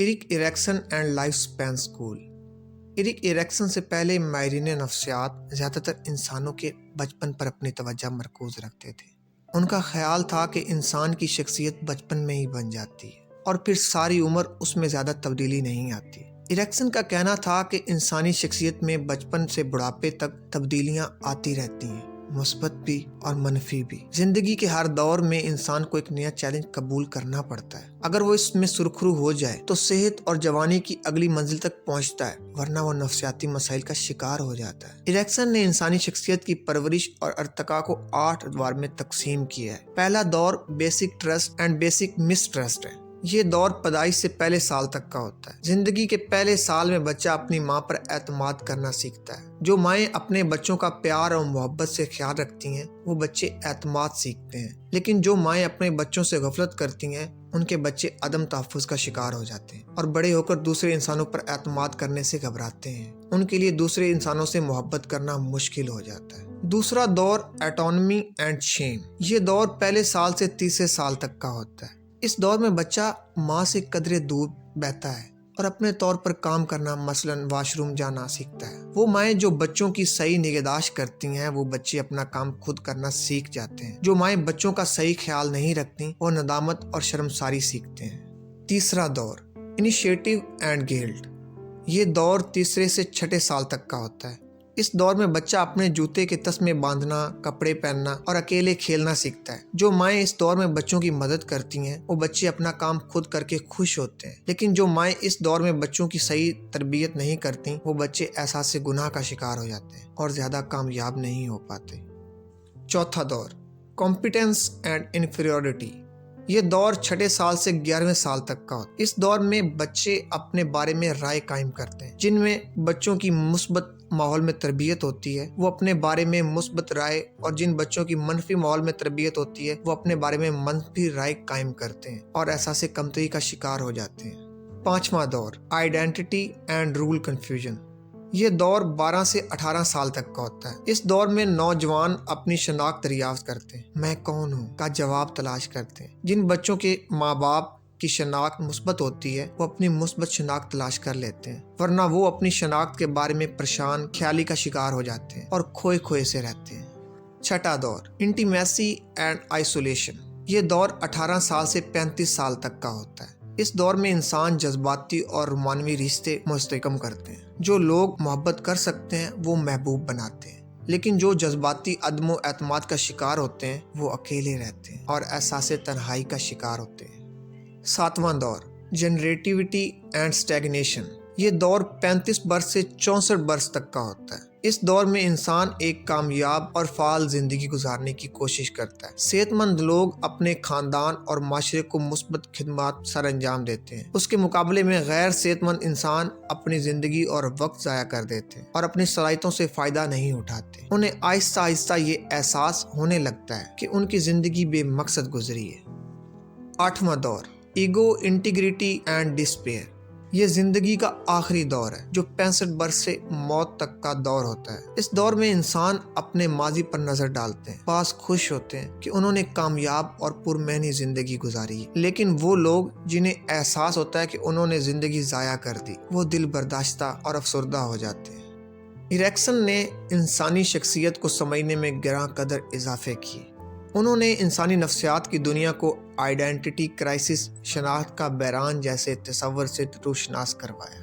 Erik Erikson and life Spain school. Erik Erikson سے پہلے ماہرین نفسیات زیادہ تر انسانوں کے بچپن پر اپنی توجہ مرکوز رکھتے تھے۔ ان کا خیال تھا کہ انسان کی شخصیت بچپن میں ہی بن جاتی ہے اور پھر ساری عمر اس میں زیادہ تبدیلی نہیں آتی۔ ایرکسن کا کہنا تھا کہ انسانی شخصیت میں بچپن سے بڑھاپے تک تبدیلیاں آتی رہتی ہیں، مثبت بھی اور منفی بھی۔ زندگی کے ہر دور میں انسان کو ایک نیا چیلنج قبول کرنا پڑتا ہے۔ اگر وہ اس میں سرخرو ہو جائے تو صحت اور جوانی کی اگلی منزل تک پہنچتا ہے، ورنہ وہ نفسیاتی مسائل کا شکار ہو جاتا ہے۔ ایرکسن نے انسانی شخصیت کی پرورش اور ارتقاء کو 8 ادوار میں تقسیم کیا ہے۔ پہلا دور basic trust and basic mistrust ہے۔ یہ دور پیدائش سے پہلے سال تک کا ہوتا ہے۔ زندگی کے پہلے سال میں بچہ اپنی ماں پر اعتماد کرنا سیکھتا ہے۔ جو مائیں اپنے بچوں کا پیار اور محبت سے خیال رکھتی ہیں وہ بچے اعتماد سیکھتے ہیں، لیکن جو مائیں اپنے بچوں سے غفلت کرتی ہیں ان کے بچے عدم تحفظ کا شکار ہو جاتے ہیں اور بڑے ہو کر دوسرے انسانوں پر اعتماد کرنے سے گھبراتے ہیں۔ ان کے لیے دوسرے انسانوں سے محبت کرنا مشکل ہو جاتا ہے۔ دوسرا دور ایٹونمی اینڈ شیم۔ یہ دور پہلے سال سے تیسرے سال تک کا ہوتا ہے۔ اس دور میں بچہ ماں سے قدرے دور بہتا ہے اور اپنے طور پر کام کرنا، مثلا واش روم جانا سیکھتا ہے۔ وہ مائیں جو بچوں کی صحیح نگہداشت کرتی ہیں وہ بچے اپنا کام خود کرنا سیکھ جاتے ہیں۔ جو مائیں بچوں کا صحیح خیال نہیں رکھتی وہ ندامت اور شرمساری سیکھتے ہیں۔ تیسرا دور انیشیٹو اینڈ گلٹ۔ یہ دور تیسرے سے چھٹے سال تک کا ہوتا ہے۔ اس دور میں بچہ اپنے جوتے کے تسمے باندھنا، کپڑے پہننا اور اکیلے کھیلنا سیکھتا ہے۔ جو مائیں اس دور میں بچوں کی مدد کرتی ہیں وہ بچے اپنا کام خود کر کے خوش ہوتے ہیں، لیکن جو مائیں اس دور میں بچوں کی صحیح تربیت نہیں کرتی وہ بچے احساس گناہ کا شکار ہو جاتے ہیں اور زیادہ کامیاب نہیں ہو پاتے۔ چوتھا دور کمپیٹنس اینڈ انفیریورٹی۔ یہ دور چھٹے سال سے 11ویں سال تک کا ہوتا ہے۔ اس دور میں بچے اپنے بارے میں رائے قائم کرتے ہیں۔ جن میں بچوں کی مثبت ماحول میں تربیت ہوتی ہے وہ اپنے بارے میں مثبت رائے، اور جن بچوں کی منفی ماحول میں تربیت ہوتی ہے وہ اپنے بارے میں منفی رائے قائم کرتے ہیں اور احساس کمتری کا شکار ہو جاتے ہیں۔ پانچواں دور آئیڈینٹی اینڈ رول کنفیوژن۔ یہ دور 12 سے 18 سال تک کا ہوتا ہے۔ اس دور میں نوجوان اپنی شناخت دریافت کرتے ہیں، میں کون ہوں کا جواب تلاش کرتے ہیں۔ جن بچوں کے ماں باپ کی شناخت مثبت ہوتی ہے وہ اپنی مثبت شناخت تلاش کر لیتے ہیں، ورنہ وہ اپنی شناخت کے بارے میں پریشان خیالی کا شکار ہو جاتے ہیں اور کھوئے کھوئے سے رہتے ہیں۔ چھٹا دور انٹیمیسی اینڈ آئسولیشن۔ یہ دور 18 سال سے 35 سال تک کا ہوتا ہے۔ اس دور میں انسان جذباتی اور رومانوی رشتے مستحکم کرتے ہیں۔ جو لوگ محبت کر سکتے ہیں وہ محبوب بناتے ہیں، لیکن جو جذباتی عدم و اعتماد کا شکار ہوتے ہیں وہ اکیلے رہتے ہیں اور احساس تنہائی کا شکار ہوتے ہیں۔ ساتواں دور جنریٹیوٹی اینڈ اسٹیگنیشن۔ یہ دور 35 برس سے 64 برس تک کا ہوتا ہے۔ اس دور میں انسان ایک کامیاب اور فعال زندگی گزارنے کی کوشش کرتا ہے۔ صحت مند لوگ اپنے خاندان اور معاشرے کو مثبت خدمات سر انجام دیتے ہیں۔ اس کے مقابلے میں غیر صحت مند انسان اپنی زندگی اور وقت ضائع کر دیتے ہیں اور اپنی صلاحیتوں سے فائدہ نہیں اٹھاتے۔ انہیں آہستہ آہستہ یہ احساس ہونے لگتا ہے کہ ان کی زندگی بے مقصد گزری ہے۔ آٹھواں دور ایگو انٹیگریٹی اینڈ ڈسپیئر۔ یہ زندگی کا آخری دور ہے جو 65 برس سے موت تک کا دور ہوتا ہے۔ اس دور میں انسان اپنے ماضی پر نظر ڈالتے ہیں، بعض خوش ہوتے ہیں کہ انہوں نے کامیاب اور پرمعنی زندگی گزاری ہے، لیکن وہ لوگ جنہیں احساس ہوتا ہے کہ انہوں نے زندگی ضائع کر دی وہ دل برداشتہ اور افسردہ ہو جاتے ہیں۔ ایرکسن نے انسانی شخصیت کو سمجھنے میں گراں قدر اضافے کیے۔ انہوں نے انسانی نفسیات کی دنیا کو آئیڈینٹی کرائسس، شناخت کا بحران جیسے تصور سے روشناس کروایا۔